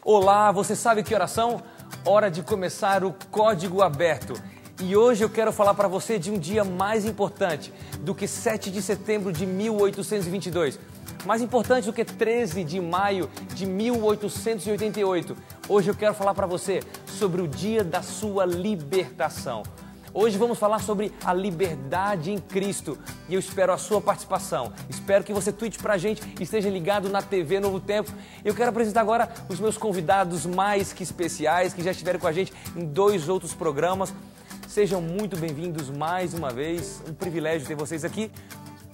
Olá, você sabe que oração? Hora de começar o Código Aberto. E hoje eu quero falar para você de um dia mais importante do que 7 de setembro de 1822. Mais importante do que 13 de maio de 1888. Hoje eu quero falar para você sobre o dia da sua libertação. Hoje vamos falar sobre a liberdade em Cristo e eu espero a sua participação. Espero que você tweete pra gente e esteja ligado na TV Novo Tempo. Eu quero apresentar agora os meus convidados mais que especiais que já estiveram com a gente em 2 outros programas. Sejam muito bem-vindos mais uma vez, um privilégio ter vocês aqui.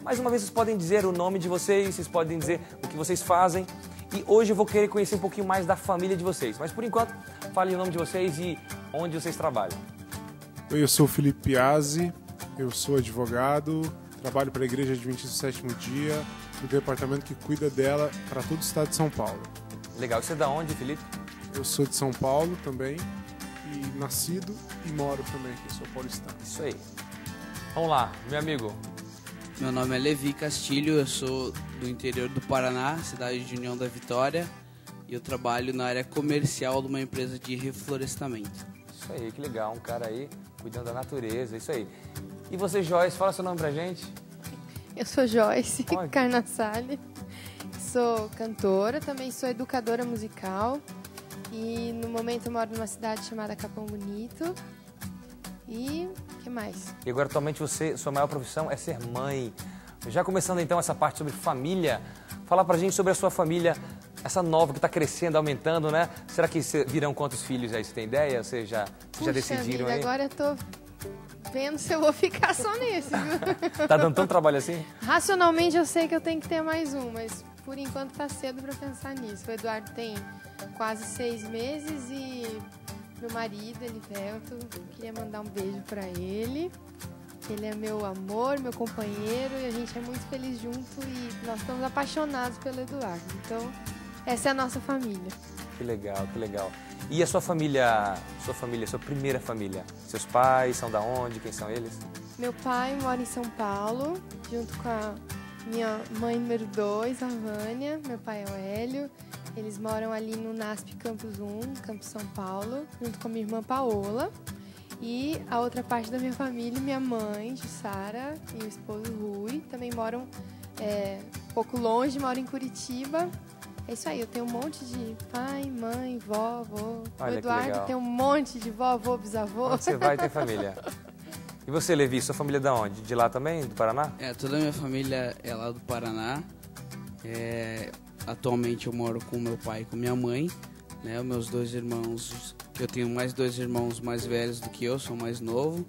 Mais uma vez vocês podem dizer o nome de vocês podem dizer o que vocês fazem. E hoje eu vou querer conhecer um pouquinho mais da família de vocês. Mas por enquanto, falem o nome de vocês e onde vocês trabalham. Eu sou o Felipe Piazzi, eu sou advogado, trabalho para a Igreja Adventista do Sétimo Dia, no departamento que cuida dela para todo o estado de São Paulo. Legal. Você é da onde, Felipe? Eu sou de São Paulo também, e nascido e moro também aqui, sou paulistano. Isso aí. Vamos lá, meu amigo. Meu nome é Levi Castilho, eu sou do interior do Paraná, cidade de União da Vitória, e eu trabalho na área comercial de uma empresa de reflorestamento. Isso aí, que legal, um cara aí cuidando da natureza, isso aí. E você, Joyce, fala seu nome pra gente. Eu sou Joyce Oi. Carnassale, sou cantora, também sou educadora musical e no momento eu moro numa cidade chamada Capão Bonito. E o que mais? E agora, atualmente, sua maior profissão é ser mãe. Já começando então essa parte sobre família, fala pra gente sobre a sua família, essa nova que está crescendo, aumentando, né? Será que virão quantos filhos aí? Você tem ideia? Vocês já decidiram vida, aí? agora eu tô vendo se eu vou ficar só nesse, viu? Tá dando tanto trabalho assim? Racionalmente eu sei que eu tenho que ter mais um, mas por enquanto tá cedo pra pensar nisso. O Eduardo tem quase 6 meses e meu marido, Elivelto, queria mandar um beijo pra ele. Ele é meu amor, meu companheiro e a gente é muito feliz junto e nós estamos apaixonados pelo Eduardo. Então, essa é a nossa família. Que legal, que legal. E a sua família, sua primeira família? Seus pais são da onde? Quem são eles? Meu pai mora em São Paulo, junto com a minha mãe número 2, a Vânia. Meu pai é o Hélio. Eles moram ali no NASP Campus 1, Campus São Paulo, junto com a minha irmã Paola. E a outra parte da minha família, minha mãe, Jussara, e o esposo Rui, também moram um pouco longe, moram em Curitiba. É isso aí, eu tenho um monte de pai, mãe, vó, avô. Olha, o Eduardo tem um monte de vó, avô, bisavô. Onde você vai ter família. E você, Levi, sua família é da onde? De lá também, do Paraná? Toda a minha família é lá do Paraná. Atualmente eu moro com meu pai e com minha mãe. Né, meus 2 irmãos, eu tenho mais 2 irmãos mais velhos do que eu, sou mais novo,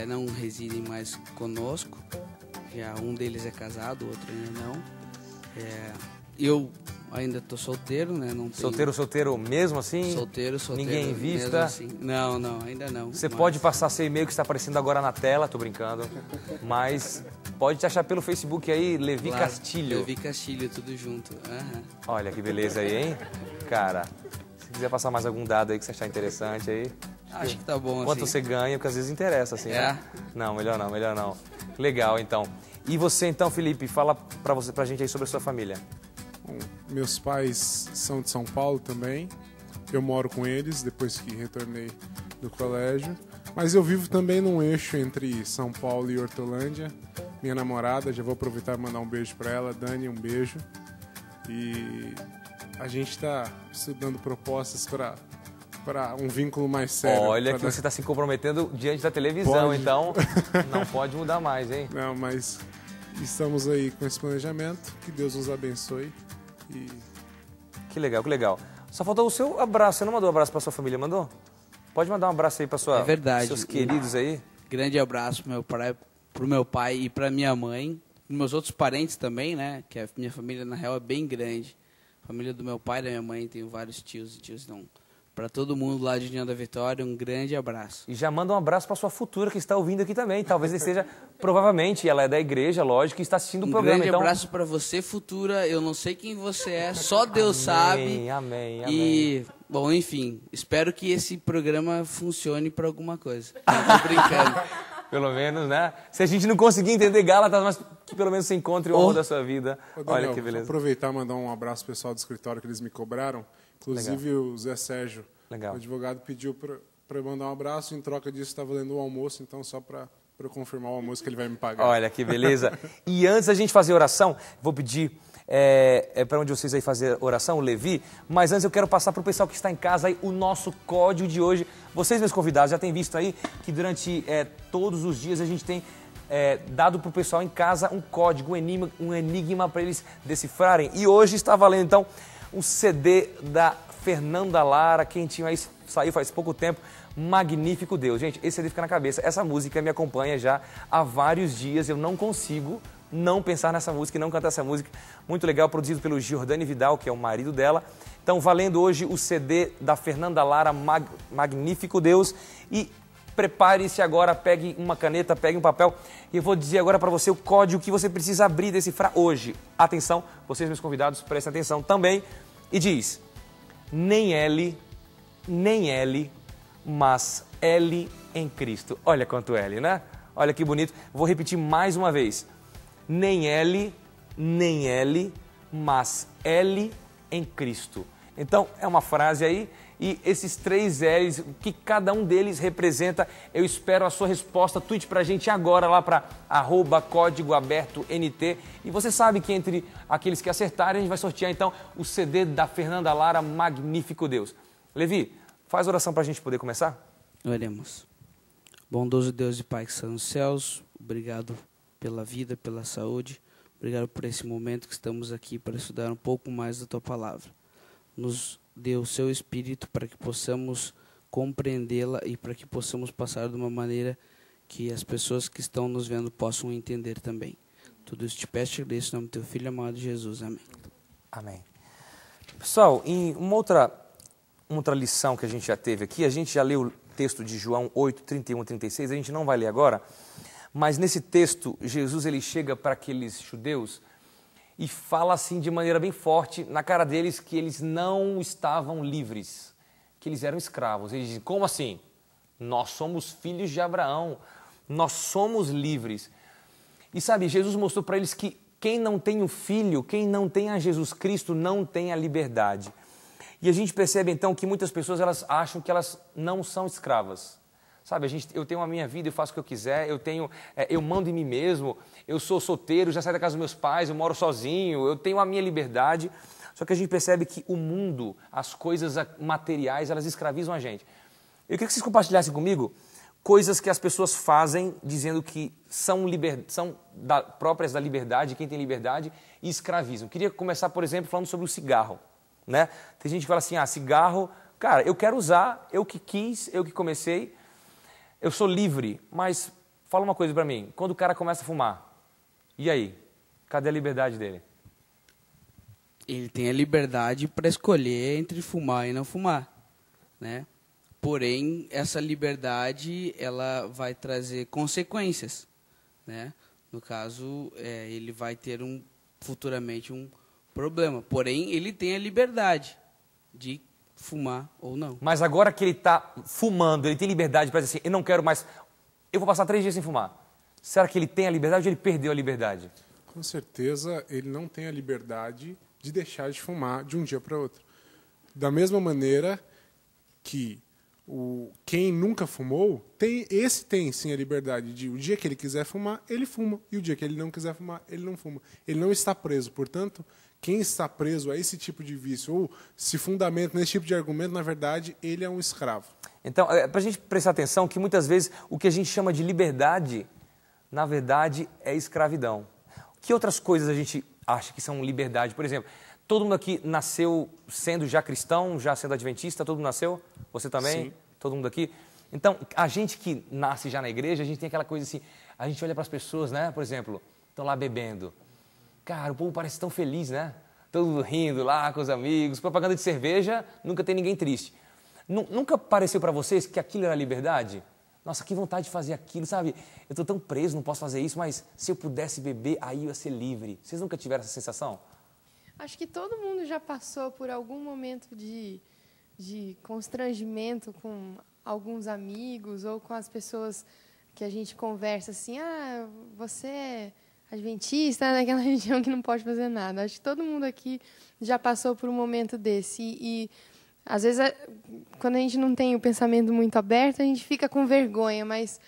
não residem mais conosco, já um deles é casado, o outro ainda não. Eu ainda tô solteiro, né? Não tenho... Solteiro mesmo assim? Solteiro. Ninguém em vista? Assim. Não, ainda não. Você pode passar seu e-mail que está aparecendo agora na tela, tô brincando, mas pode te achar pelo Facebook aí, Levi Castilho. Levi Castilho, tudo junto. Uhum. Olha que beleza aí, hein? Cara, se quiser passar mais algum dado aí que você achar interessante aí. Acho que tá bom Quanto assim. você ganha, porque às vezes interessa assim, né? Não, melhor não. Legal, então. E você então, Felipe, fala pra gente aí sobre a sua família. Bom, meus pais são de São Paulo também, eu moro com eles depois que retornei do colégio, mas eu vivo também num eixo entre São Paulo e Hortolândia. Minha namorada, já vou aproveitar e mandar um beijo para ela, Dani, um beijo. E a gente está estudando propostas para um vínculo mais sério. Olha que você está se comprometendo diante da televisão, então não pode mudar mais, hein? Não, mas estamos aí com esse planejamento, que Deus nos abençoe. E... Que legal, que legal. Só faltou o seu abraço, você não mandou um abraço para sua família, mandou? Pode mandar um abraço aí para seus queridos aí. Grande abraço pro meu pai e pra minha mãe, pros meus outros parentes também, né? Que a minha família, na real, é bem grande. A família do meu pai e da minha mãe, tenho vários tios e tios não. Para todo mundo lá de União da Vitória, um grande abraço. E já manda um abraço para sua futura que está ouvindo aqui também. Talvez esteja, provavelmente, ela é da igreja, lógico, e está assistindo o programa. Um grande abraço para você, futura. Eu não sei quem você é, só Deus sabe. Amém. E, bom, enfim, espero que esse programa funcione para alguma coisa. Não tô brincando. Pelo menos, né? Se a gente não conseguir entender Gálatas, mas que pelo menos você encontre o amor da sua vida. Ô, Daniel, Olha que beleza. vou aproveitar e mandar um abraço pro pessoal do escritório que eles me cobraram. Inclusive o Zé Sérgio, Legal. o advogado, pediu para eu mandar um abraço. Em troca disso, está valendo o almoço. Então, só para eu confirmar o almoço que ele vai me pagar. Olha que beleza. E antes da gente fazer oração, vou pedir para onde vocês aí fazer oração, o Levi. Mas antes eu quero passar para o pessoal que está em casa aí o nosso código de hoje. Vocês, meus convidados, já têm visto aí que durante todos os dias a gente tem dado para o pessoal em casa um código, um enigma para eles decifrarem. E hoje está valendo, então, um CD da Fernanda Lara, quentinho aí, saiu faz pouco tempo. Magnífico Deus. Gente, esse CD fica na cabeça. Essa música me acompanha já há vários dias. Eu não consigo não pensar nessa música e não cantar essa música. Muito legal, produzido pelo Giordani Vidal, que é o marido dela. Então, valendo hoje o CD da Fernanda Lara, Magnífico Deus. E prepare-se agora, pegue uma caneta, pegue um papel. E eu vou dizer agora para você o código que você precisa abrir e decifrar hoje. Atenção, vocês, meus convidados, prestem atenção também. E diz, nem L, mas L em Cristo. Olha quanto L, né? Olha que bonito. Vou repetir mais uma vez. Nem L, mas L em Cristo. Então, é uma frase aí, e esses 3 L's, o que cada um deles representa, eu espero a sua resposta. Tweet pra gente agora lá para @códigoabertoNT. E você sabe que entre aqueles que acertarem, a gente vai sortear então o CD da Fernanda Lara, Magnífico Deus. Levi, faz oração para a gente poder começar? Oremos. Bondoso Deus e Pai que está nos céus, obrigado pela vida, pela saúde. Obrigado por esse momento que estamos aqui para estudar um pouco mais da Tua Palavra. Nos dê o Seu Espírito para que possamos compreendê-la e para que possamos passar de uma maneira que as pessoas que estão nos vendo possam entender também. Tudo isso te peço e agradeço em nome do Teu Filho amado Jesus. Amém. Amém. Pessoal, em uma outra lição que a gente já teve aqui, a gente já leu o texto de João 8, 31 e 36, a gente não vai ler agora, mas nesse texto, Jesus ele chega para aqueles judeus e fala assim de maneira bem forte na cara deles que eles não estavam livres, que eles eram escravos. Eles dizem, como assim? Nós somos filhos de Abraão, nós somos livres. E sabe, Jesus mostrou para eles que quem não tem o Filho, quem não tem a Jesus Cristo, não tem a liberdade. E a gente percebe então que muitas pessoas elas acham que elas não são escravas. Sabe, eu tenho a minha vida, eu faço o que eu quiser, eu mando em mim mesmo, eu sou solteiro, já saio da casa dos meus pais, eu moro sozinho, eu tenho a minha liberdade. Só que a gente percebe que o mundo, as coisas materiais, elas escravizam a gente. Eu queria que vocês compartilhassem comigo coisas que as pessoas fazem dizendo que são próprias da liberdade, quem tem liberdade, e escravizam. Eu queria começar, por exemplo, falando sobre o cigarro. Né? Tem gente que fala assim, cigarro, cara, eu quero usar, eu que quis, eu que comecei, eu sou livre, mas fala uma coisa pra mim, quando o cara começa a fumar, e aí? Cadê a liberdade dele? Ele tem a liberdade para escolher entre fumar e não fumar, né? Porém, essa liberdade, ela vai trazer consequências, né? No caso, ele vai ter futuramente um problema. Porém, ele tem a liberdade de fumar ou não. Mas agora que ele está fumando, ele tem liberdade para dizer assim, eu não quero mais, eu vou passar 3 dias sem fumar. Será que ele tem a liberdade ou ele perdeu a liberdade? Com certeza, ele não tem a liberdade de deixar de fumar de um dia para outro. Da mesma maneira que quem nunca fumou, tem sim a liberdade de o dia que ele quiser fumar, ele fuma. E o dia que ele não quiser fumar, ele não fuma. Ele não está preso. Portanto, quem está preso a esse tipo de vício ou se fundamenta nesse tipo de argumento, na verdade, ele é um escravo. Então, para a gente prestar atenção que muitas vezes o que a gente chama de liberdade, na verdade, é escravidão. Que outras coisas a gente acha que são liberdade? Por exemplo, todo mundo aqui nasceu sendo já cristão, já sendo adventista, todo mundo nasceu? Você também? Sim. Todo mundo aqui? Então, a gente que nasce já na igreja, a gente tem aquela coisa assim, a gente olha para as pessoas, né? Por exemplo, estão lá bebendo. Cara, o povo parece tão feliz, né? Todo mundo rindo lá com os amigos, propaganda de cerveja, nunca tem ninguém triste. Nunca pareceu para vocês que aquilo era liberdade? Nossa, que vontade de fazer aquilo, sabe? Eu estou tão preso, não posso fazer isso, mas se eu pudesse beber, aí eu ia ser livre. Vocês nunca tiveram essa sensação? Acho que todo mundo já passou por algum momento de constrangimento com alguns amigos ou com as pessoas que a gente conversa assim, você é adventista, daquela religião que não pode fazer nada. Acho que todo mundo aqui já passou por um momento desse. E às vezes, quando a gente não tem o pensamento muito aberto, a gente fica com vergonha, mas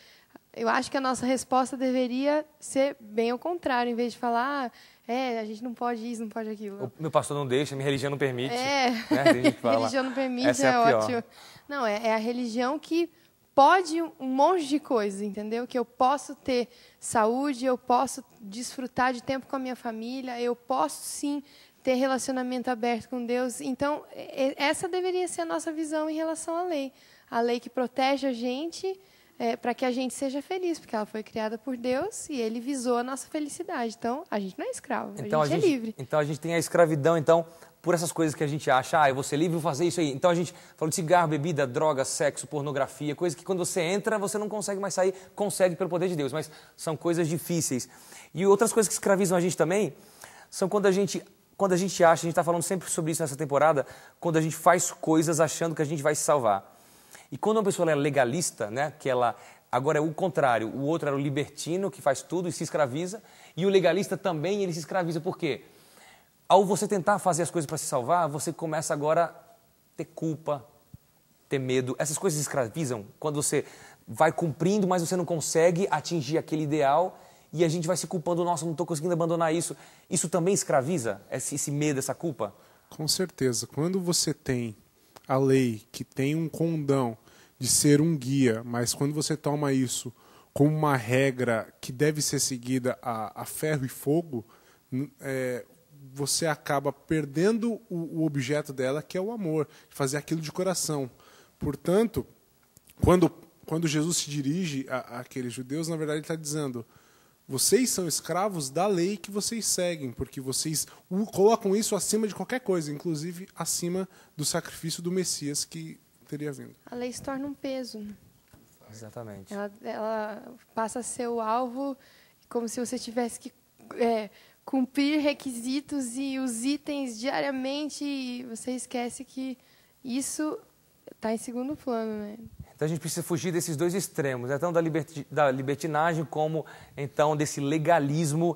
eu acho que a nossa resposta deveria ser bem ao contrário, em vez de falar, a gente não pode isso, não pode aquilo. O meu pastor não deixa, minha religião não permite. Né? Tem gente que fala, religião não permite, essa é a pior. ótimo. Não, é a religião que pode um monte de coisas, entendeu? Que eu posso ter saúde, eu posso desfrutar de tempo com a minha família, eu posso, sim, ter relacionamento aberto com Deus. Então, essa deveria ser a nossa visão em relação à lei. A lei que protege a gente para que a gente seja feliz, porque ela foi criada por Deus e Ele visou a nossa felicidade. Então, a gente não é escravo, a gente é livre. Então, a gente tem a escravidão, por essas coisas que a gente acha, eu vou ser livre, vou fazer isso aí. Então, a gente falou de cigarro, bebida, droga, sexo, pornografia, coisas que quando você entra, você não consegue mais sair, consegue pelo poder de Deus, mas são coisas difíceis. E outras coisas que escravizam a gente também são quando a gente acha, a gente está falando sempre sobre isso nessa temporada, quando a gente faz coisas achando que a gente vai se salvar. E quando uma pessoa é legalista, né, que ela agora é o contrário, o outro era o libertino, que faz tudo e se escraviza, e o legalista também, ele se escraviza. Por quê? Ao você tentar fazer as coisas para se salvar, você começa agora a ter culpa, ter medo. Essas coisas escravizam quando você vai cumprindo, mas você não consegue atingir aquele ideal e a gente vai se culpando, nossa, não estou conseguindo abandonar isso. Isso também escraviza, esse medo, essa culpa? Com certeza. Quando você tem a lei que tem um condão de ser um guia, mas quando você toma isso como uma regra que deve ser seguida a ferro e fogo, você acaba perdendo o objeto dela, que é o amor, fazer aquilo de coração. Portanto, quando Jesus se dirige àqueles judeus, na verdade ele está dizendo, vocês são escravos da lei que vocês seguem, porque vocês colocam isso acima de qualquer coisa, inclusive acima do sacrifício do Messias que teria vindo. A lei se torna um peso. Exatamente. Ela passa a ser o alvo como se você tivesse que cumprir requisitos e os itens diariamente, e você esquece que isso está em segundo plano, né? Então a gente precisa fugir desses dois extremos, né? Tanto da libertinagem como então desse legalismo.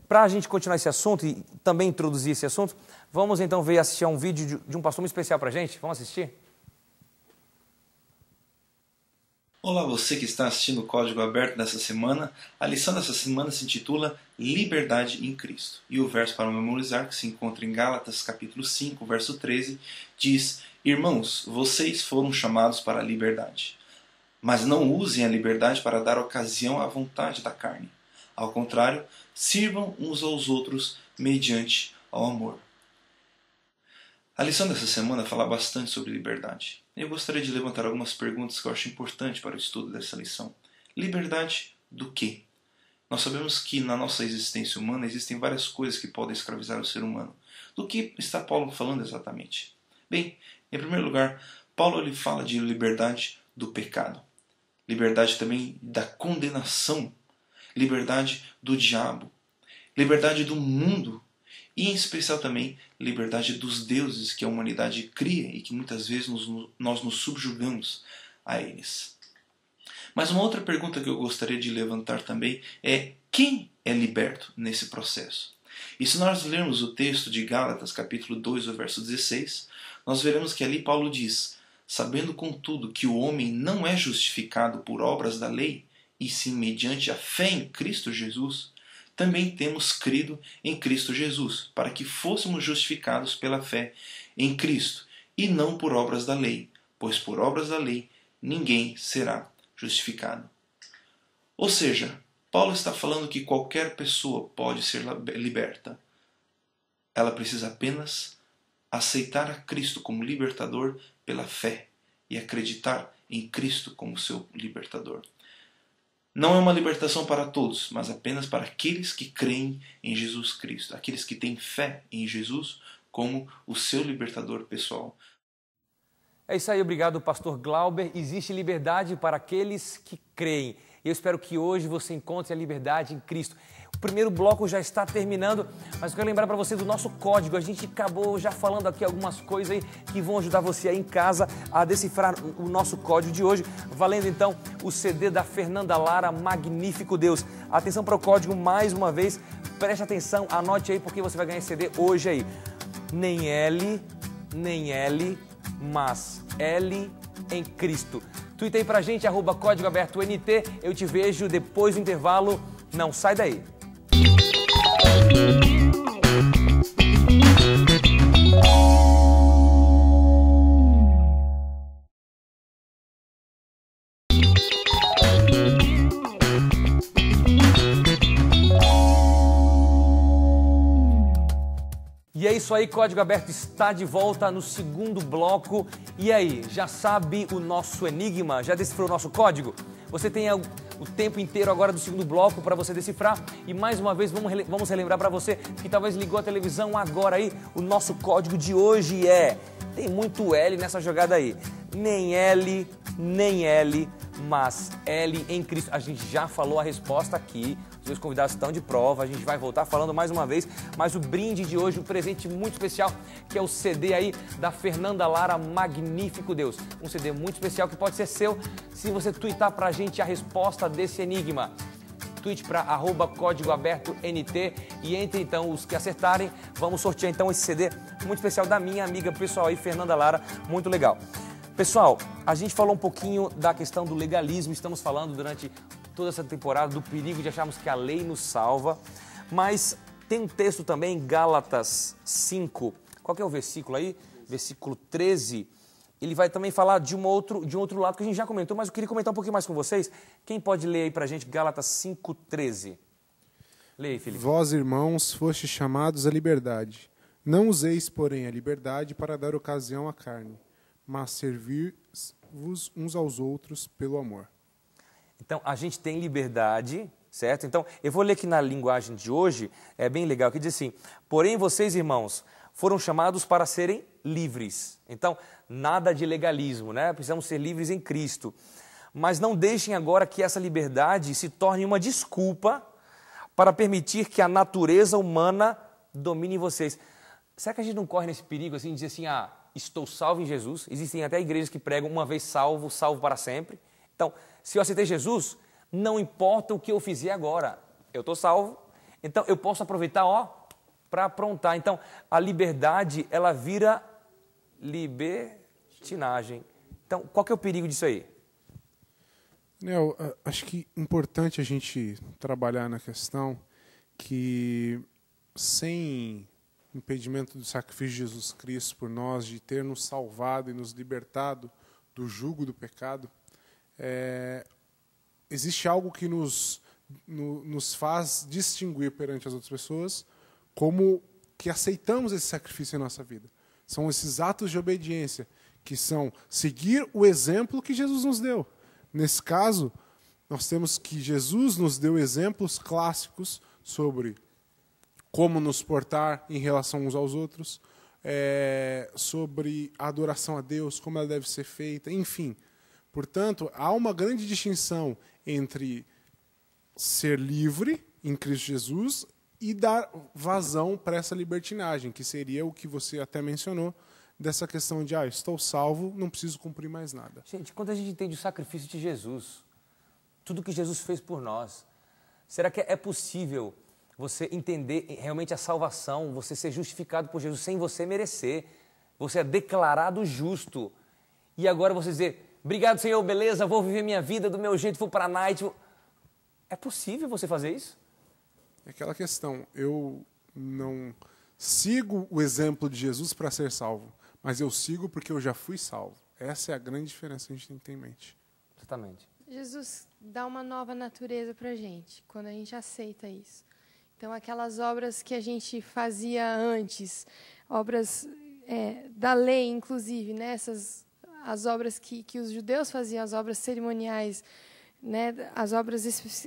Para a gente continuar esse assunto e também introduzir esse assunto, vamos então assistir a um vídeo de um pastor muito especial para a gente. Vamos assistir? Olá, você que está assistindo o Código Aberto dessa semana. A lição dessa semana se intitula Liberdade em Cristo. E o verso para memorizar, que se encontra em Gálatas capítulo 5, verso 13, diz: Irmãos, vocês foram chamados para a liberdade. Mas não usem a liberdade para dar ocasião à vontade da carne. Ao contrário, sirvam uns aos outros mediante ao amor. A lição dessa semana fala bastante sobre liberdade. Eu gostaria de levantar algumas perguntas que eu acho importantes para o estudo dessa lição. Liberdade do quê? Nós sabemos que na nossa existência humana existem várias coisas que podem escravizar o ser humano. Do que está Paulo falando exatamente? Bem, em primeiro lugar, Paulo ele fala de liberdade do pecado. Liberdade também da condenação. Liberdade do diabo. Liberdade do mundo. E, em especial, também, liberdade dos deuses que a humanidade cria e que muitas vezes nós nos subjugamos a eles. Mas uma outra pergunta que eu gostaria de levantar também é: quem é liberto nesse processo? E se nós lermos o texto de Gálatas, capítulo 2, o verso 16, nós veremos que ali Paulo diz: sabendo, contudo, que o homem não é justificado por obras da lei, e sim mediante a fé em Cristo Jesus, também temos crido em Cristo Jesus, para que fôssemos justificados pela fé em Cristo, e não por obras da lei, pois por obras da lei ninguém será justificado. Ou seja, Paulo está falando que qualquer pessoa pode ser liberta. Ela precisa apenas aceitar a Cristo como libertador pela fé e acreditar em Cristo como seu libertador. Não é uma libertação para todos, mas apenas para aqueles que creem em Jesus Cristo, aqueles que têm fé em Jesus como o seu libertador pessoal. É isso aí, obrigado, pastor Glauber. Existe liberdade para aqueles que creem. Eu espero que hoje você encontre a liberdade em Cristo. O primeiro bloco já está terminando, mas eu quero lembrar para você do nosso código. A gente acabou já falando aqui algumas coisas aí que vão ajudar você aí em casa a decifrar o nosso código de hoje, valendo então o CD da Fernanda Lara, Magnífico Deus. Atenção para o código mais uma vez, preste atenção, anote aí porque você vai ganhar esse CD hoje aí. Nem L, mas L em Cristo. Tuita aí pra gente, @código aberto NT. Eu te vejo depois do intervalo. Não sai daí. E é isso aí, Código Aberto está de volta no segundo bloco. E aí, já sabe o nosso enigma? Já decifrou o nosso código? Você tem o tempo inteiro agora do segundo bloco para você decifrar. E mais uma vez, vamos relembrar para você que talvez ligou a televisão agora aí. O nosso código de hoje tem muito L nessa jogada aí. Nem L, mas L em Cristo. A gente já falou a resposta aqui. Os meus convidados estão de prova, a gente vai voltar falando mais uma vez, mas o brinde de hoje, um presente muito especial, que é o CD aí da Fernanda Lara, Magnífico Deus. Um CD muito especial que pode ser seu se você twittar pra gente a resposta desse enigma. Tweet para @código aberto NT e entre então os que acertarem, vamos sortear então esse CD muito especial da minha amiga pessoal aí, Fernanda Lara, muito legal. Pessoal, a gente falou um pouquinho da questão do legalismo, estamos falando durante toda essa temporada do perigo de acharmos que a lei nos salva, mas tem um texto também, Gálatas 5, qual que é o versículo aí? Versículo 13, ele vai também falar de um outro lado que a gente já comentou, mas eu queria comentar um pouquinho mais com vocês. Quem pode ler aí pra gente Gálatas 5:13? Leia aí, Felipe. Vós, irmãos, fostes chamados à liberdade. Não useis, porém, a liberdade para dar ocasião à carne, mas servir-vos uns aos outros pelo amor. Então, a gente tem liberdade, certo? Então, eu vou ler aqui na linguagem de hoje, é bem legal, que diz assim: porém, vocês, irmãos, foram chamados para serem livres. Então, nada de legalismo, né? Precisamos ser livres em Cristo. Mas não deixem agora que essa liberdade se torne uma desculpa para permitir que a natureza humana domine vocês. Será que a gente não corre nesse perigo, assim, de dizer assim, estou salvo em Jesus? Existem até igrejas que pregam uma vez salvo, salvo para sempre. Então, se eu aceitei Jesus, não importa o que eu fizer agora, eu estou salvo, então eu posso aproveitar, para aprontar. Então, a liberdade, ela vira libertinagem. Então, qual que é o perigo disso aí? Nel, acho que é importante a gente trabalhar na questão que, sem impedimento do sacrifício de Jesus Cristo por nós, de ter nos salvado e nos libertado do jugo do pecado, existe algo que nos faz distinguir perante as outras pessoas, como que aceitamos esse sacrifício em nossa vida. São esses atos de obediência, que são seguir o exemplo que Jesus nos deu. Nesse caso, nós temos que Jesus nos deu exemplos clássicos sobre como nos portar em relação uns aos outros, sobre a adoração a Deus, como ela deve ser feita, enfim. Portanto, há uma grande distinção entre ser livre em Cristo Jesus e dar vazão para essa libertinagem, que seria o que você até mencionou, dessa questão de, estou salvo, não preciso cumprir mais nada. Gente, quando a gente entende o sacrifício de Jesus, tudo que Jesus fez por nós, será que é possível você entender realmente a salvação, você ser justificado por Jesus sem você merecer, você é declarado justo, e agora você dizer, obrigado, Senhor, beleza, vou viver minha vida do meu jeito, vou para a night. É possível você fazer isso? É aquela questão, eu não sigo o exemplo de Jesus para ser salvo, mas eu sigo porque eu já fui salvo. Essa é a grande diferença que a gente tem que ter em mente. Exatamente. Jesus dá uma nova natureza para a gente, quando a gente aceita isso. Então, aquelas obras que a gente fazia antes, obras da lei, inclusive, né? As obras que os judeus faziam, as obras cerimoniais, né? As obras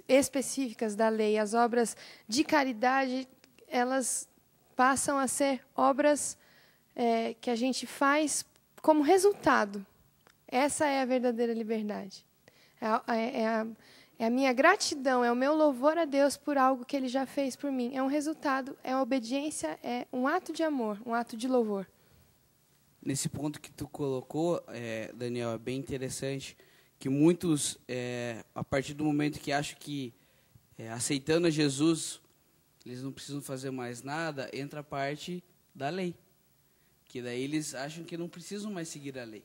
específicas da lei, as obras de caridade, elas passam a ser obras que a gente faz como resultado. Essa é a verdadeira liberdade. É É a minha gratidão, é o meu louvor a Deus por algo que Ele já fez por mim. É um resultado, é uma obediência, é um ato de amor, um ato de louvor. Nesse ponto que tu colocou, Daniel, é bem interessante que muitos, a partir do momento que acham que aceitando a Jesus, eles não precisam fazer mais nada, entra a parte da lei. Que daí eles acham que não precisam mais seguir a lei.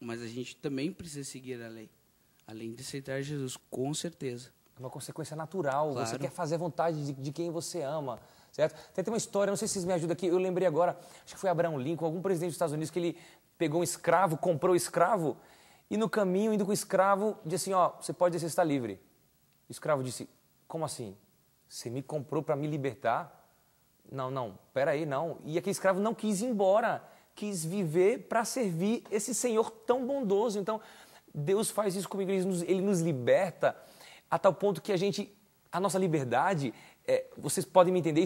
Mas a gente também precisa seguir a lei. Além de aceitar Jesus, com certeza. É uma consequência natural. Claro. Você quer fazer a vontade de quem você ama, certo? Tem uma história, não sei se vocês me ajudam aqui, eu lembrei agora, acho que foi Abraham Lincoln, algum presidente dos Estados Unidos, que ele pegou um escravo, comprou o escravo, e no caminho, indo com o escravo, disse assim, ó, você pode dizer que está livre. O escravo disse, como assim? Você me comprou para me libertar? Não, peraí, não. E aquele escravo não quis ir embora, quis viver para servir esse Senhor tão bondoso. Então, Deus faz isso comigo, Ele nos liberta a tal ponto que a nossa liberdade, vocês podem me entender,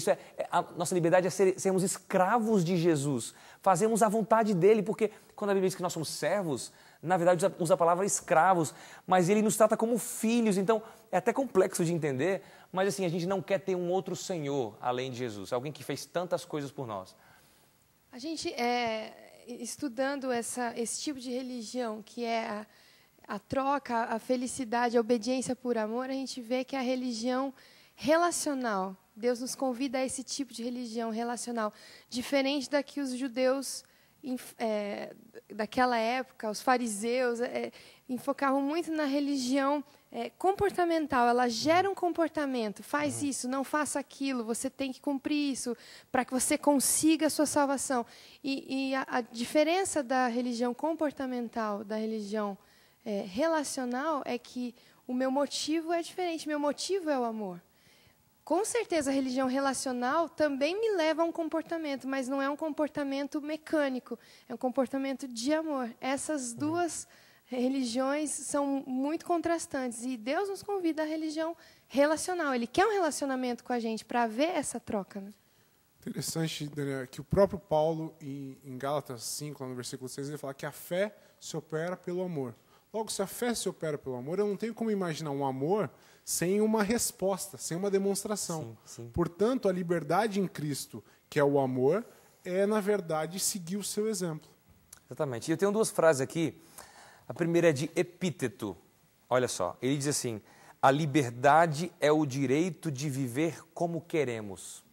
a nossa liberdade é sermos escravos de Jesus, fazemos a vontade dEle, porque quando a Bíblia diz que nós somos servos, na verdade usa a palavra escravos, mas Ele nos trata como filhos, então é até complexo de entender, mas assim, a gente não quer ter um outro Senhor além de Jesus, alguém que fez tantas coisas por nós. A gente, estudando esse tipo de religião, que é a troca, a felicidade, a obediência por amor, a gente vê que é a religião relacional. Deus nos convida a esse tipo de religião relacional, diferente da que os judeus, daquela época, os fariseus, enfocavam muito na religião comportamental. Ela gera um comportamento, faz isso, não faça aquilo, você tem que cumprir isso para que você consiga a sua salvação. E a diferença da religião comportamental, da religião relacional, é que o meu motivo é diferente, meu motivo é o amor. Com certeza, a religião relacional também me leva a um comportamento, mas não é um comportamento mecânico, é um comportamento de amor. Essas duas religiões são muito contrastantes e Deus nos convida à religião relacional. Ele quer um relacionamento com a gente para haver essa troca, né? Interessante, Daniel, que o próprio Paulo, em Gálatas 5, lá no versículo 6, ele fala que a fé se opera pelo amor. Logo, se a fé se opera pelo amor, eu não tenho como imaginar um amor sem uma resposta, sem uma demonstração. Sim. Portanto, a liberdade em Cristo, que é o amor, é, na verdade, seguir o seu exemplo. Exatamente. E eu tenho duas frases aqui. A primeira é de Epíteto. Olha só, ele diz assim, a liberdade é o direito de viver como queremos.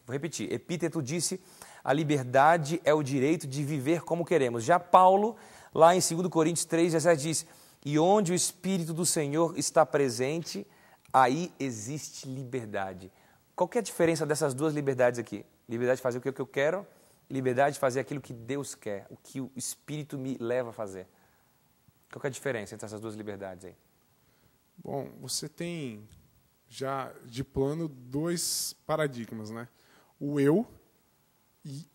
Vou repetir, Epíteto disse, a liberdade é o direito de viver como queremos. Já Paulo, lá em 2 Coríntios 3, 17, diz, e onde o Espírito do Senhor está presente, aí existe liberdade. Qual que é a diferença dessas duas liberdades aqui? Liberdade de fazer o que eu quero, liberdade de fazer aquilo que Deus quer, o que o Espírito me leva a fazer. Qual que é a diferença entre essas duas liberdades aí? Bom, você tem já de plano dois paradigmas, né? O eu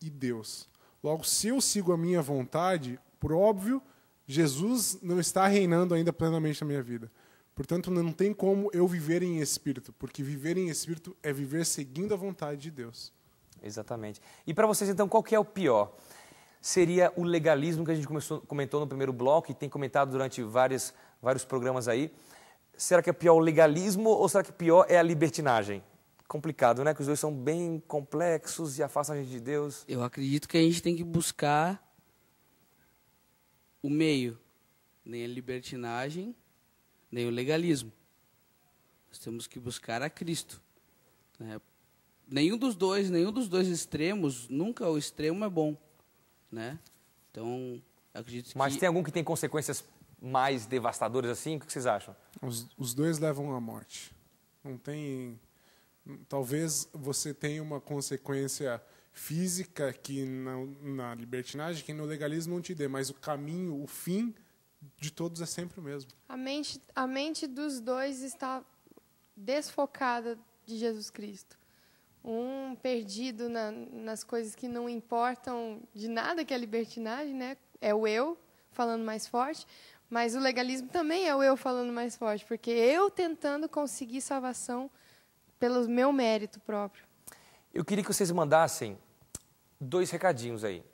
e Deus. Logo, se eu sigo a minha vontade, por óbvio, Jesus não está reinando ainda plenamente na minha vida. Portanto, não tem como eu viver em espírito, porque viver em espírito é viver seguindo a vontade de Deus. Exatamente. E para vocês, então, qual que é o pior? Seria o legalismo que a gente comentou no primeiro bloco e tem comentado durante vários programas aí. Será que é pior o legalismo ou será que pior é a libertinagem? Complicado, né? Que os dois são bem complexos e afastam a gente de Deus. Eu acredito que a gente tem que buscar o meio, nem a libertinagem, nem o legalismo. Nós temos que buscar a Cristo, né? Nenhum dos dois extremos, nunca o extremo é bom, né? Então, acredito que... Mas tem algum que tem consequências mais devastadoras assim? O que vocês acham? Os dois levam à morte. Não tem... Talvez você tenha uma consequência física que na libertinagem, que no legalismo não te dê, mas o caminho, o fim de todos é sempre o mesmo. A mente dos dois está desfocada de Jesus Cristo. Um perdido nas coisas que não importam de nada, que é a libertinagem, né? É o eu falando mais forte, mas o legalismo também é o eu falando mais forte, porque eu tentando conseguir salvação pelo meu mérito próprio. Eu queria que vocês mandassem 2 recadinhos aí.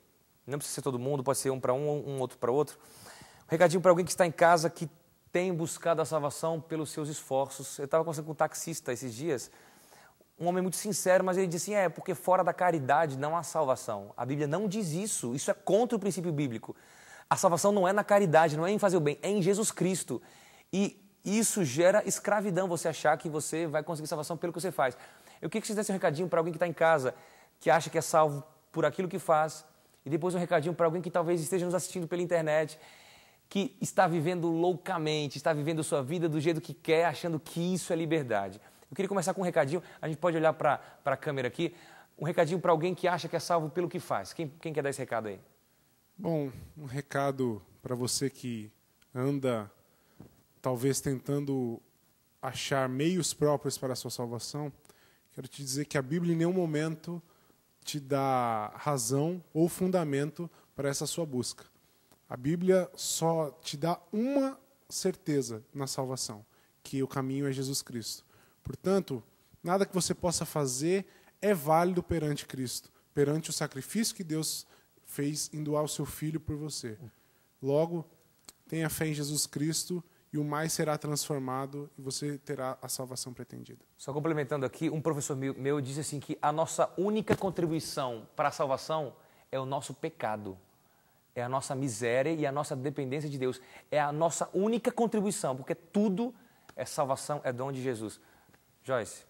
Não precisa ser todo mundo, pode ser um para um outro para outro. Um recadinho para alguém que está em casa, que tem buscado a salvação pelos seus esforços. Eu estava conversando com um taxista esses dias, um homem muito sincero, mas ele disse assim, porque fora da caridade não há salvação. A Bíblia não diz isso, isso é contra o princípio bíblico. A salvação não é na caridade, não é em fazer o bem, é em Jesus Cristo. E isso gera escravidão, você achar que você vai conseguir salvação pelo que você faz. Eu queria que vocês dessem um recadinho para alguém que está em casa, que acha que é salvo por aquilo que faz, e depois um recadinho para alguém que talvez esteja nos assistindo pela internet, que está vivendo loucamente, está vivendo sua vida do jeito que quer, achando que isso é liberdade. Eu queria começar com um recadinho, a gente pode olhar para a câmera aqui, um recadinho para alguém que acha que é salvo pelo que faz. Quem quer dar esse recado aí? Bom, um recado para você que anda talvez tentando achar meios próprios para a sua salvação. Quero te dizer que a Bíblia em nenhum momento te dá razão ou fundamento para essa sua busca. A Bíblia só te dá uma certeza na salvação, que o caminho é Jesus Cristo. Portanto, nada que você possa fazer é válido perante Cristo, perante o sacrifício que Deus fez em doar o seu Filho por você. Logo, tenha fé em Jesus Cristo e o mais será transformado e você terá a salvação pretendida. Só complementando aqui, um professor meu disse assim que a nossa única contribuição para a salvação é o nosso pecado. É a nossa miséria e a nossa dependência de Deus. É a nossa única contribuição, porque tudo é salvação, é dom de Jesus. Joyce.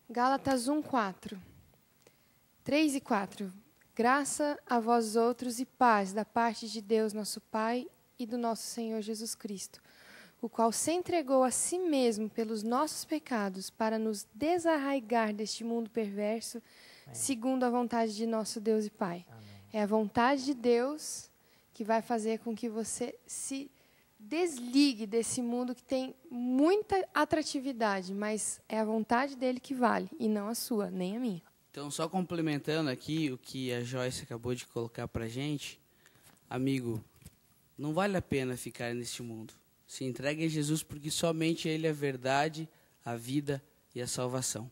Gálatas 1:4. 3 e 4. Graça a vós outros e paz da parte de Deus, nosso Pai, e do nosso Senhor Jesus Cristo, o qual se entregou a si mesmo pelos nossos pecados para nos desarraigar deste mundo perverso, segundo a vontade de nosso Deus e Pai. Amém. É a vontade de Deus que vai fazer com que você se desligue desse mundo que tem muita atratividade, mas é a vontade dele que vale, e não a sua, nem a minha. Então, só complementando aqui o que a Joyce acabou de colocar pra gente, amigo, não vale a pena ficar neste mundo. Se entregue a Jesus, porque somente Ele é a verdade, a vida e a salvação.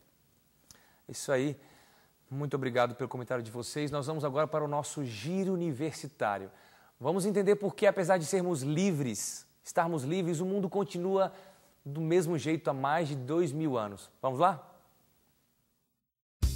Isso aí. Muito obrigado pelo comentário de vocês. Nós vamos agora para o nosso giro universitário. Vamos entender por que, apesar de sermos livres, estarmos livres, o mundo continua do mesmo jeito há mais de 2000 anos. Vamos lá?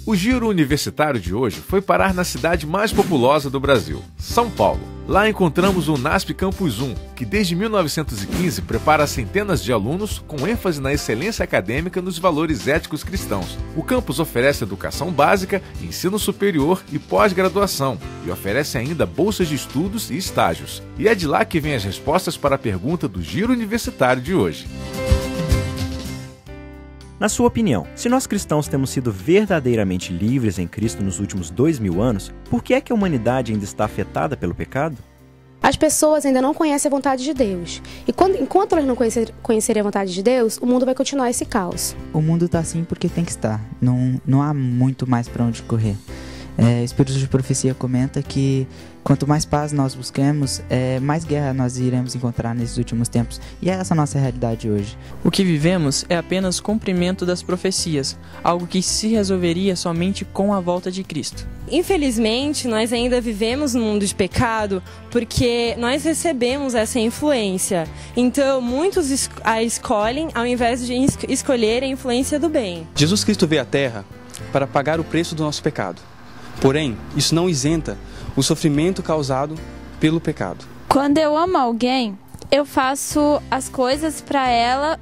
O giro universitário de hoje foi parar na cidade mais populosa do Brasil, São Paulo. Lá encontramos o NASP Campus 1, que desde 1915 prepara centenas de alunos com ênfase na excelência acadêmica nos valores éticos cristãos. O campus oferece educação básica, ensino superior e pós-graduação, e oferece ainda bolsas de estudos e estágios. E é de lá que vêm as respostas para a pergunta do giro universitário de hoje. Na sua opinião, se nós cristãos temos sido verdadeiramente livres em Cristo nos últimos 2000 anos, por que é que a humanidade ainda está afetada pelo pecado? As pessoas ainda não conhecem a vontade de Deus. E enquanto elas não conhecerem a vontade de Deus, o mundo vai continuar esse caos. O mundo está assim porque tem que estar. Não há muito mais para onde correr. O Espírito de Profecia comenta que quanto mais paz nós busquemos, mais guerra nós iremos encontrar nesses últimos tempos. E é essa a nossa realidade hoje. O que vivemos é apenas cumprimento das profecias, algo que se resolveria somente com a volta de Cristo. Infelizmente, nós ainda vivemos no mundo de pecado porque nós recebemos essa influência. Então, muitos a escolhem ao invés de escolher a influência do bem. Jesus Cristo veio à Terra para pagar o preço do nosso pecado. Porém, isso não isenta o sofrimento causado pelo pecado. Quando eu amo alguém, eu faço as coisas para ela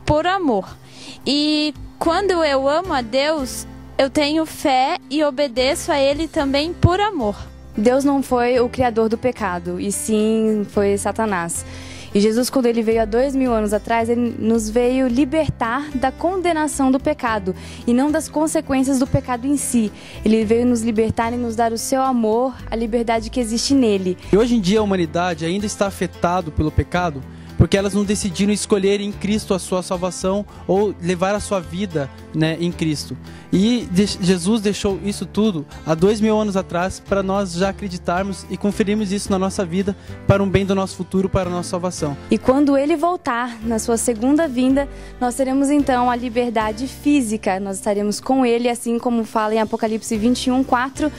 por amor. E quando eu amo a Deus, eu tenho fé e obedeço a Ele também por amor. Deus não foi o criador do pecado, e sim foi Satanás. E Jesus, quando ele veio há 2000 anos atrás, ele nos veio libertar da condenação do pecado e não das consequências do pecado em si. Ele veio nos libertar e nos dar o seu amor, a liberdade que existe nele. E hoje em dia a humanidade ainda está afetada pelo pecado porque elas não decidiram escolher em Cristo a sua salvação ou levar a sua vida, em Cristo. E Jesus deixou isso tudo há 2000 anos atrás para nós já acreditarmos e conferirmos isso na nossa vida para um bem do nosso futuro, para a nossa salvação. E quando ele voltar, na sua segunda vinda, nós teremos então a liberdade física. Nós estaremos com ele, assim como fala em Apocalipse 21:4.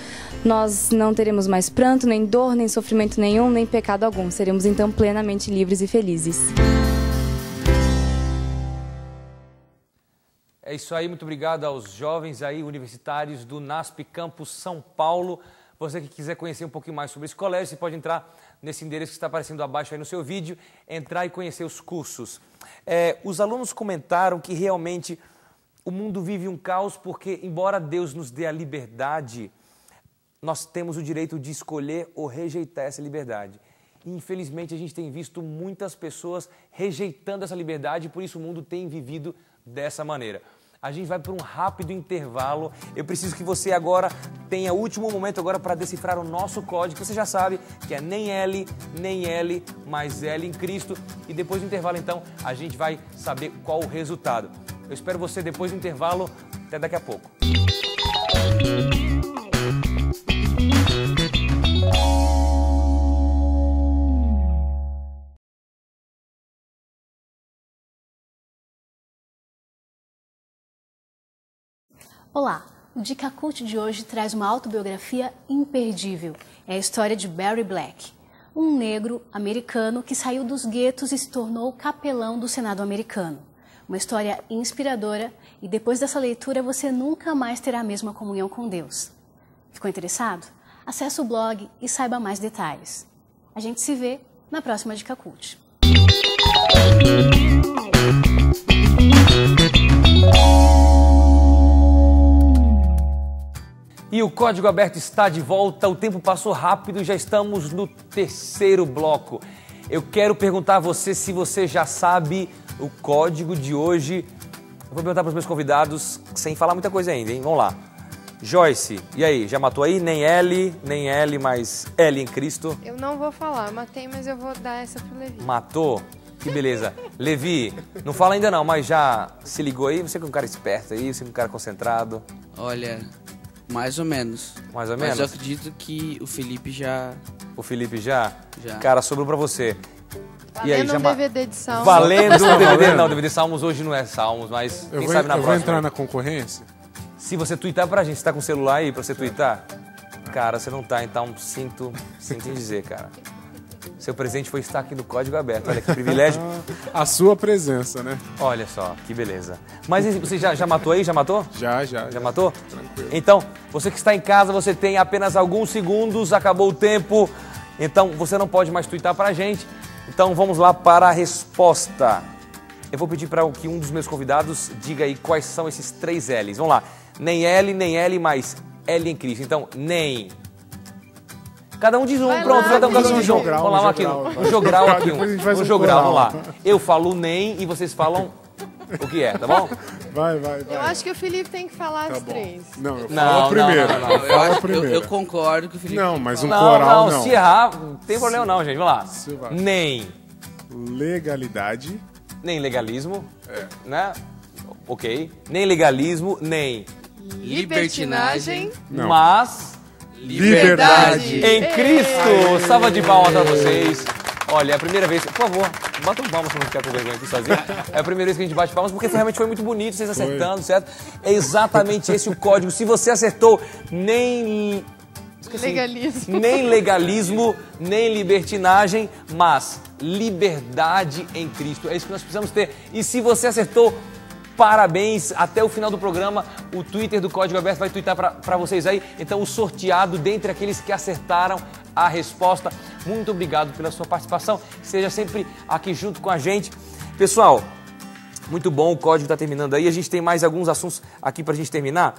Nós não teremos mais pranto, nem dor, nem sofrimento nenhum, nem pecado algum. Seremos então plenamente livres e felizes. É isso aí, muito obrigado aos jovens aí universitários do NASP Campus São Paulo. Você que quiser conhecer um pouquinho mais sobre esse colégio, você pode entrar nesse endereço que está aparecendo abaixo aí no seu vídeo, entrar e conhecer os cursos. Os alunos comentaram que realmente o mundo vive um caos porque, embora Deus nos dê a liberdade, nós temos o direito de escolher ou rejeitar essa liberdade. E, infelizmente, a gente tem visto muitas pessoas rejeitando essa liberdade e por isso o mundo tem vivido dessa maneira. A gente vai para um rápido intervalo. Eu preciso que você agora tenha o último momento agora para decifrar o nosso código. Você já sabe que é nem L, mais L em Cristo. E depois do intervalo, então, a gente vai saber qual o resultado. Eu espero você depois do intervalo. Até daqui a pouco. Olá, o Dica Cult de hoje traz uma autobiografia imperdível. É a história de Barry Black, um negro americano que saiu dos guetos e se tornou capelão do Senado americano. Uma história inspiradora e depois dessa leitura você nunca mais terá a mesma comunhão com Deus. Ficou interessado? Acesse o blog e saiba mais detalhes. A gente se vê na próxima Dica Cult. E o Código Aberto está de volta, o tempo passou rápido e já estamos no terceiro bloco. Eu quero perguntar a você se você já sabe o código de hoje. Eu vou perguntar para os meus convidados, sem falar muita coisa ainda, hein? Vamos lá. Joyce, e aí, já matou aí? Nem L, mais L em Cristo. Eu não vou falar, matei, mas eu vou dar essa pro Levi. Matou? Que beleza. Levi, não fala ainda não, mas já se ligou aí? Você que é um cara esperto aí, você que é um cara concentrado. Olha... Mais ou menos. Mais ou menos? Mas eu acredito que o Felipe já... O Felipe já? Já. Cara, sobrou pra você. Valendo E aí, já DVD de Salmos. Valendo um DVD? Não, DVD Salmos hoje não é Salmos, mas quem sabe na próxima. Eu vou entrar na concorrência? Se você twittar pra gente, você tá com o celular aí pra você twittar? Cara, você não tá, então sinto em dizer, cara. Seu presente foi estar aqui no Código Aberto. Olha que privilégio. A sua presença, né? Olha só, que beleza. Mas você já matou aí? Já matou? Já. Já matou? Tranquilo. Então, você que está em casa, você tem apenas alguns segundos, acabou o tempo. Então, você não pode mais twittar pra gente. Então, vamos lá para a resposta. Eu vou pedir para que um dos meus convidados diga aí quais são esses 3 L's. Vamos lá. Nem L, mais L em Cristo. Então, nem... Cada um diz um, pronto, cada um diz um. Vamos lá, um jogral aqui, um jogral, vamos lá. Eu falo nem e vocês falam o que é, tá bom? Vai. Eu acho que o Felipe tem que falar as 3. Não, eu falo primeiro. Eu concordo que o Felipe... Não, mas um coral não. Se errar, não tem problema não, gente. Vamos lá. Nem... Legalidade. Nem legalismo. Né? Ok. Nem legalismo, nem... Libertinagem. Não. Mas... Liberdade em Cristo. Salva de palmas para vocês. Olha, é a primeira vez... Por favor, bata um palmas se não ficar com vergonha aqui sozinho. É a primeira vez que a gente bate palmas, porque realmente foi muito bonito vocês acertando, certo? É exatamente esse o código. Se você acertou, nem legalismo, nem libertinagem, mas liberdade em Cristo. É isso que nós precisamos ter. E se você acertou, parabéns. Até o final do programa, o Twitter do Código Aberto vai twittar para vocês aí. Então, o sorteado dentre aqueles que acertaram a resposta. Muito obrigado pela sua participação. Seja sempre aqui junto com a gente. Pessoal, muito bom. O código está terminando aí. A gente tem mais alguns assuntos aqui para a gente terminar.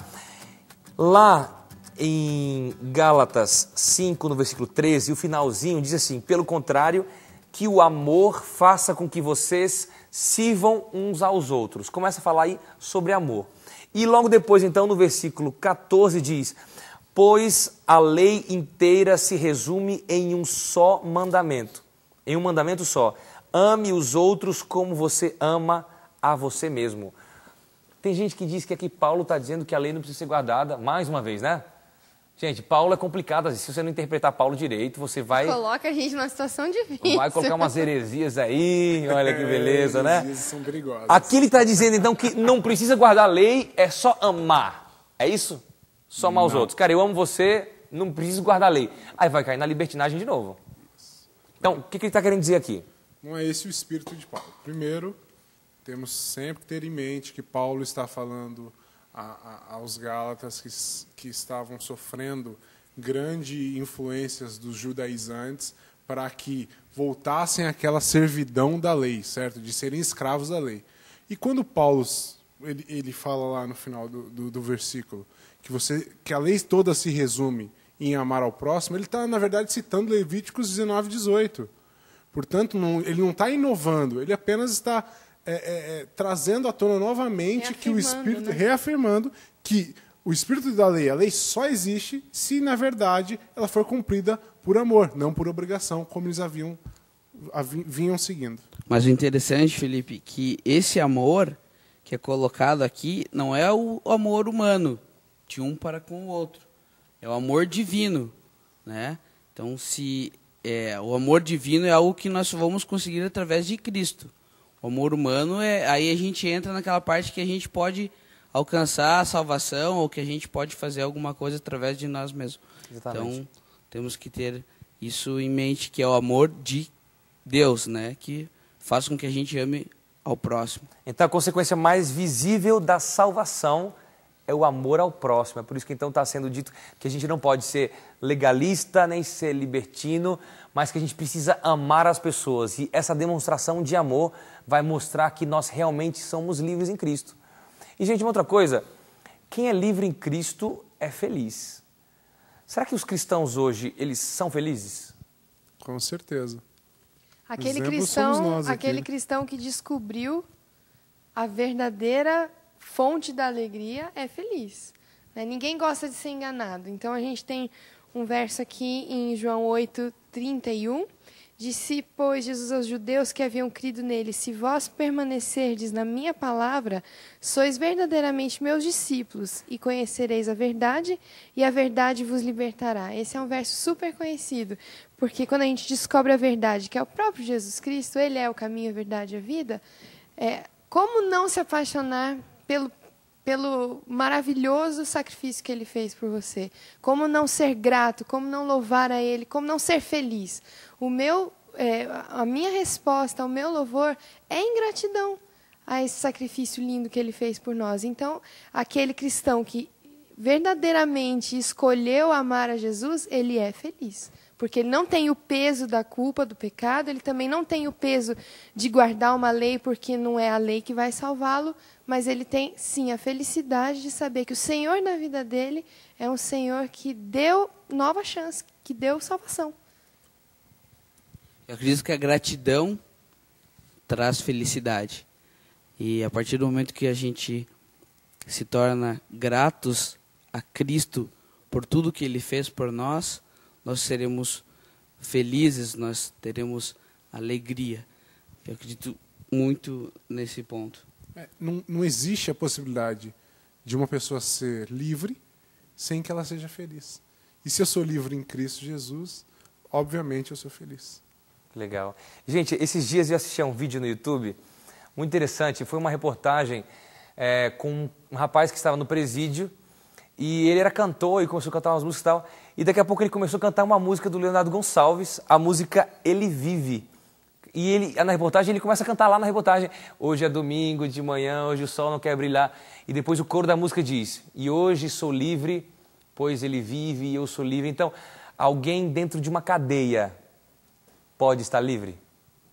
Lá em Gálatas 5, no versículo 13, o finalzinho diz assim: pelo contrário, que o amor faça com que vocês sirvam uns aos outros. Começa a falar aí sobre amor. E logo depois, então, no versículo 14 diz: pois a lei inteira se resume em um só mandamento. Em um mandamento só. Ame os outros como você ama a você mesmo. Tem gente que diz que aqui Paulo está dizendo que a lei não precisa ser guardada. Mais uma vez, né? Gente, Paulo é complicado. Se você não interpretar Paulo direito, você vai... Coloca a gente numa situação difícil. Vai colocar umas heresias aí. Olha que beleza, né? Heresias são perigosas. Aqui ele está dizendo, então, que não precisa guardar a lei, é só amar. É isso? Só amar os outros. Cara, eu amo você, não preciso guardar a lei. Aí vai cair na libertinagem de novo. Então, o que ele está querendo dizer aqui? Não é esse o espírito de Paulo. Primeiro, Temos sempre que ter em mente que Paulo está falando aos Gálatas que estavam sofrendo grandes influências dos judaizantes para que voltassem àquela servidão da lei, certo? De serem escravos da lei. E quando Paulo ele fala lá no final do versículo que a lei toda se resume em amar ao próximo, ele está, na verdade, citando Levíticos 19, 18. Portanto, ele não está inovando, ele apenas está trazendo à tona novamente que o Espírito, reafirmando que o Espírito da lei, a lei só existe se, na verdade, ela for cumprida por amor, não por obrigação, como eles vinham seguindo. Mas o interessante, Felipe, que esse amor que é colocado aqui não é o amor humano, de um para com o outro. É o amor divino, né? Então, o amor divino é algo que nós vamos conseguir através de Cristo. O amor humano, aí a gente entra naquela parte que a gente pode alcançar a salvação ou que a gente pode fazer alguma coisa através de nós mesmos. Exatamente. Então, temos que ter isso em mente, que é o amor de Deus, né? Que faz com que a gente ame ao próximo. Então, a consequência mais visível da salvação é o amor ao próximo. É por isso que então está sendo dito que a gente não pode ser legalista, nem ser libertino, mas que a gente precisa amar as pessoas. E essa demonstração de amor vai mostrar que nós realmente somos livres em Cristo. E, gente, uma outra coisa, quem é livre em Cristo é feliz. Será que os cristãos hoje, eles são felizes? Com certeza. Aquele cristão que descobriu a verdadeira fonte da alegria é feliz. Né? Ninguém gosta de ser enganado. Então, a gente tem um verso aqui em João 8:31. Disse, pois, Jesus aos judeus que haviam crido nele, se vós permanecerdes na minha palavra, sois verdadeiramente meus discípulos, e conhecereis a verdade, e a verdade vos libertará. Esse é um verso super conhecido, porque quando a gente descobre a verdade, que é o próprio Jesus Cristo, ele é o caminho, a verdade e a vida, como não se apaixonar pelo maravilhoso sacrifício que ele fez por você? Como não ser grato? Como não louvar a ele? Como não ser feliz? A minha resposta, o meu louvor é em gratidão a esse sacrifício lindo que ele fez por nós. Então, aquele cristão que verdadeiramente escolheu amar a Jesus, ele é feliz. Porque ele não tem o peso da culpa, do pecado, ele também não tem o peso de guardar uma lei, porque não é a lei que vai salvá-lo, mas ele tem, sim, a felicidade de saber que o Senhor na vida dele é um Senhor que deu nova chance, que deu salvação. Eu acredito que a gratidão traz felicidade. E a partir do momento que a gente se torna gratos a Cristo por tudo que Ele fez por nós, nós seremos felizes, nós teremos alegria. Eu acredito muito nesse ponto. Não existe a possibilidade de uma pessoa ser livre sem que ela seja feliz. E se eu sou livre em Cristo Jesus, obviamente eu sou feliz. Legal. Gente, esses dias eu assisti a um vídeo no YouTube muito interessante. Foi uma reportagem com um rapaz que estava no presídio e ele era cantor e começou a cantar umas músicas e tal. E daqui a pouco ele começou a cantar uma música do Leonardo Gonçalves, a música Ele Vive. E na reportagem ele começa a cantar lá na reportagem. Hoje é domingo de manhã, hoje o sol não quer brilhar. E depois o coro da música diz, e hoje sou livre, pois ele vive e eu sou livre. Então, alguém dentro de uma cadeia pode estar livre?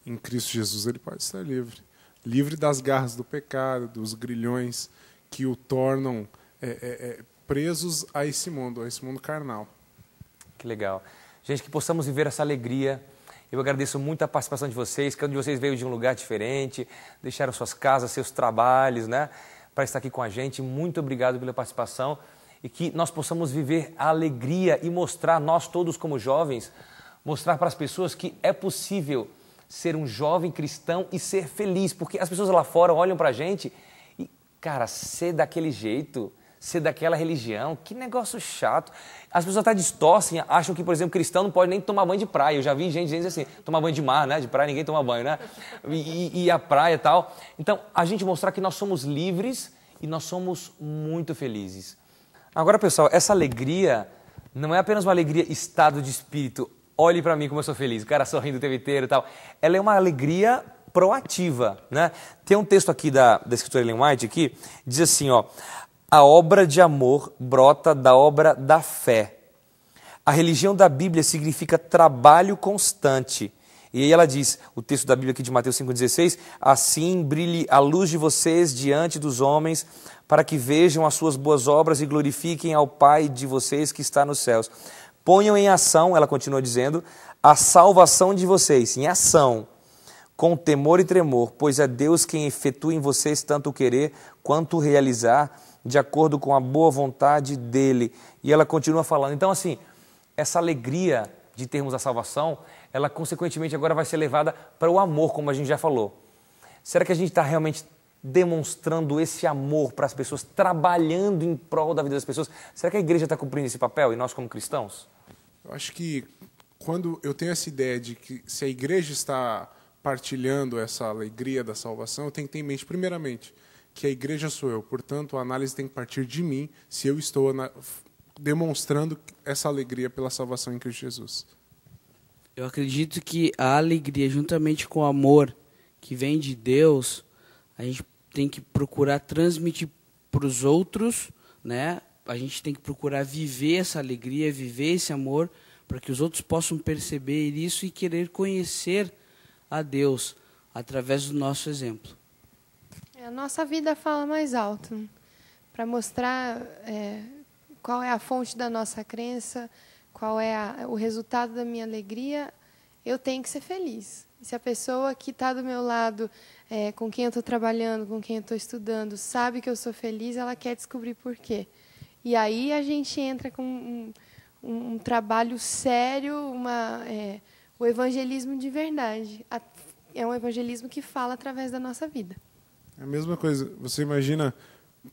Em Cristo Jesus ele pode estar livre. Livre das garras do pecado, dos grilhões que o tornam presos a esse mundo carnal. Que legal. Gente, que possamos viver essa alegria. Eu agradeço muito a participação de vocês, cada um de vocês veio de um lugar diferente, deixaram suas casas, seus trabalhos, né, para estar aqui com a gente. Muito obrigado pela participação e que nós possamos viver a alegria e mostrar, nós todos como jovens, mostrar para as pessoas que é possível ser um jovem cristão e ser feliz, porque as pessoas lá fora olham para a gente e, cara, ser daquele jeito, ser daquela religião, que negócio chato. As pessoas até distorcem, acham que, por exemplo, cristão não pode nem tomar banho de praia. Eu já vi gente dizendo assim, tomar banho de mar, né? De praia ninguém toma banho, né? E a praia e tal. Então, a gente mostrar que nós somos livres e nós somos muito felizes. Agora, pessoal, essa alegria não é apenas uma alegria estado de espírito. Olhe para mim como eu sou feliz, o cara sorrindo o tempo inteiro e tal. Ela é uma alegria proativa, né? Tem um texto aqui da escritora Ellen White, aqui, diz assim, ó, a obra de amor brota da obra da fé. A religião da Bíblia significa trabalho constante. E aí ela diz, o texto da Bíblia aqui de Mateus 5,16, assim brilhe a luz de vocês diante dos homens, para que vejam as suas boas obras e glorifiquem ao Pai de vocês que está nos céus. Ponham em ação, ela continua dizendo, a salvação de vocês, em ação, com temor e tremor, pois é Deus quem efetua em vocês tanto o querer quanto o realizar, de acordo com a boa vontade dEle. E ela continua falando, então assim, essa alegria de termos a salvação, ela consequentemente agora vai ser levada para o amor, como a gente já falou. Será que a gente está realmente demonstrando esse amor para as pessoas, trabalhando em prol da vida das pessoas? Será que a igreja está cumprindo esse papel e nós como cristãos? Eu acho que quando eu tenho essa ideia de que se a igreja está partilhando essa alegria da salvação, eu tenho que ter em mente, primeiramente, que a igreja sou eu. Portanto, a análise tem que partir de mim, se eu estou demonstrando essa alegria pela salvação em Cristo Jesus. Eu acredito que a alegria, juntamente com o amor que vem de Deus, a gente tem que procurar transmitir para os outros, né? A gente tem que procurar viver essa alegria, viver esse amor, para que os outros possam perceber isso e querer conhecer a Deus através do nosso exemplo. A nossa vida fala mais alto, para mostrar qual é a fonte da nossa crença, qual é o resultado da minha alegria. Eu tenho que ser feliz. E se a pessoa que está do meu lado, com quem eu estou trabalhando, com quem eu estou estudando, sabe que eu sou feliz, ela quer descobrir por quê. E aí a gente entra com um trabalho sério, o evangelismo de verdade. É um evangelismo que fala através da nossa vida. É a mesma coisa. Você imagina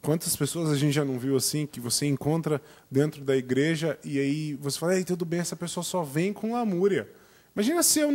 quantas pessoas a gente já não viu assim, que você encontra dentro da igreja e aí você fala, ei, tudo bem, essa pessoa só vem com lamúria. Imagina se eu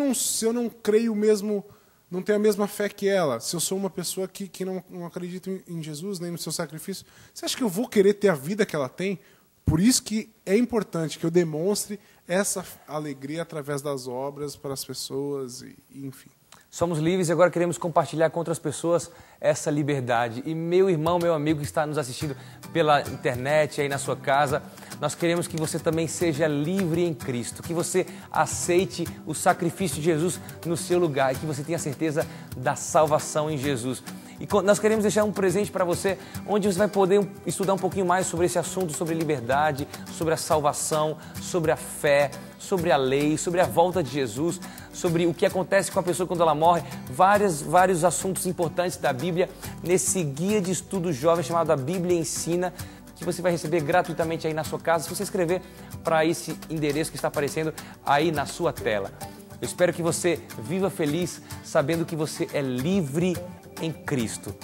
não creio mesmo, não tenho a mesma fé que ela, se eu sou uma pessoa que não acredita em Jesus, nem no seu sacrifício, você acha que eu vou querer ter a vida que ela tem? Por isso que é importante que eu demonstre essa alegria através das obras para as pessoas, e enfim. Somos livres e agora queremos compartilhar com outras pessoas essa liberdade. E meu irmão, meu amigo que está nos assistindo pela internet, aí na sua casa, nós queremos que você também seja livre em Cristo, que você aceite o sacrifício de Jesus no seu lugar e que você tenha certeza da salvação em Jesus. E nós queremos deixar um presente para você, onde você vai poder estudar um pouquinho mais sobre esse assunto, sobre liberdade, sobre a salvação, sobre a fé, sobre a lei, sobre a volta de Jesus, sobre o que acontece com a pessoa quando ela morre, vários assuntos importantes da Bíblia, nesse guia de estudo jovem chamado A Bíblia Ensina, que você vai receber gratuitamente aí na sua casa, se você escrever para esse endereço que está aparecendo aí na sua tela. Eu espero que você viva feliz, sabendo que você é livre em Cristo.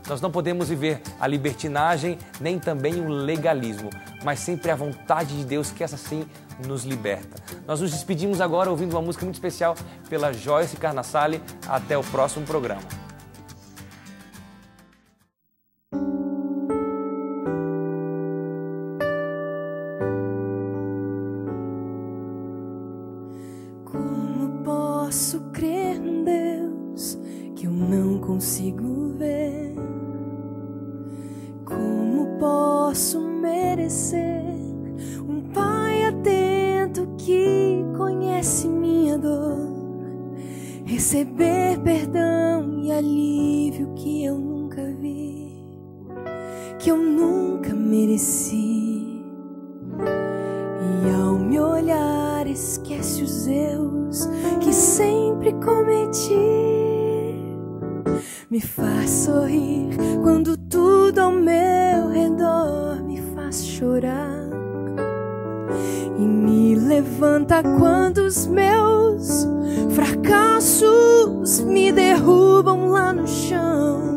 Nós não podemos viver a libertinagem, nem também o legalismo, mas sempre a vontade de Deus, que essa sim nos liberta. Nós nos despedimos agora ouvindo uma música muito especial pela Joyce Carnassale. Até o próximo programa. Como posso crer num Deus que eu não consigo ver? Como posso merecer um Pai atento que conhece minha dor, receber perdão e alívio que eu nunca vi, que eu nunca mereci? E ao me olhar esquece os erros que sempre cometi, me faz sorrir quando tudo ao meu redor me faz chorar, e me levanta quando os meus fracassos me derrubam lá no chão.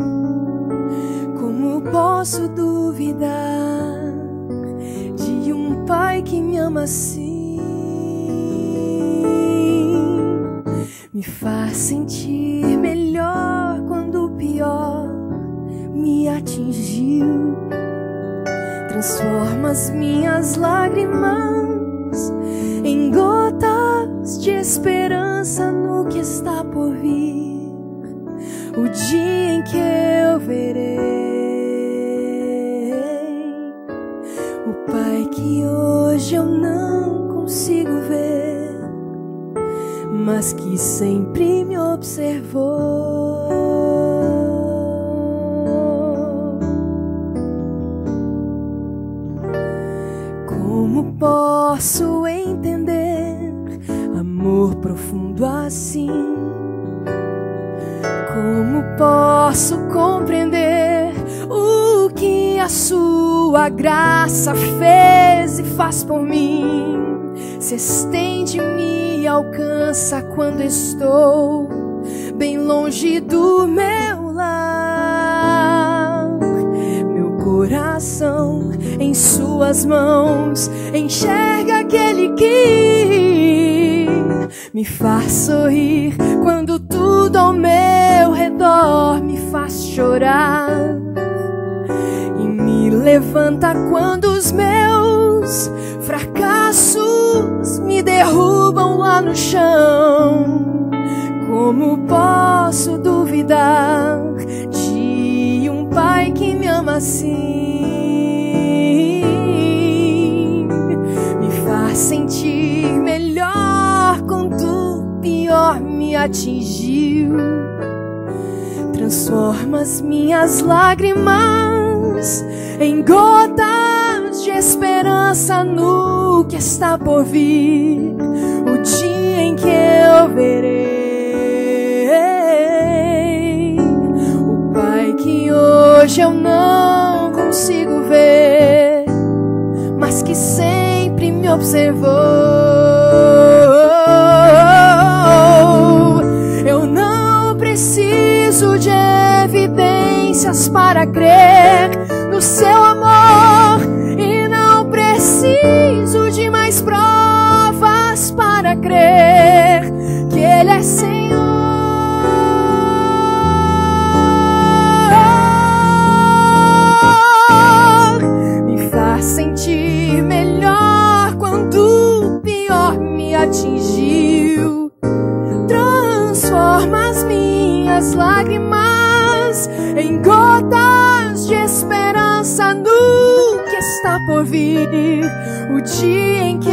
Como posso duvidar de um Pai que me ama assim? Me faz sentir melhor quando o pior me atingiu, transforma as minhas lágrimas em gotas de esperança no que está por vir. o dia em que eu verei o Pai que hoje eu não consigo ver, mas que sempre me observou. Como posso entender amor profundo assim? Como posso compreender o que a sua graça fez e faz por mim? Se estende e me alcança quando estou bem longe do meu lar. Meu coração em suas mãos enxerga aquele que me faz sorrir quando tudo ao meu redor me faz chorar, e me levanta quando os meus fracassos me derrubam lá no chão. Como posso duvidar de um Pai que me ama assim? Me faz sentir melhor quando o pior me atingiu. Transforma as minhas lágrimas em gotas de esperança no que está por vir, o dia em que eu verei o Pai que hoje eu não consigo ver, mas que sempre me observou. Eu não preciso de evidências para crer no seu amor, e não preciso de mais provas para crer que Ele é Senhor. Me faz sentir melhor quando o pior me atingiu. Transforma as minhas lágrimas em gotas de esperança no que está por vir, o dia em que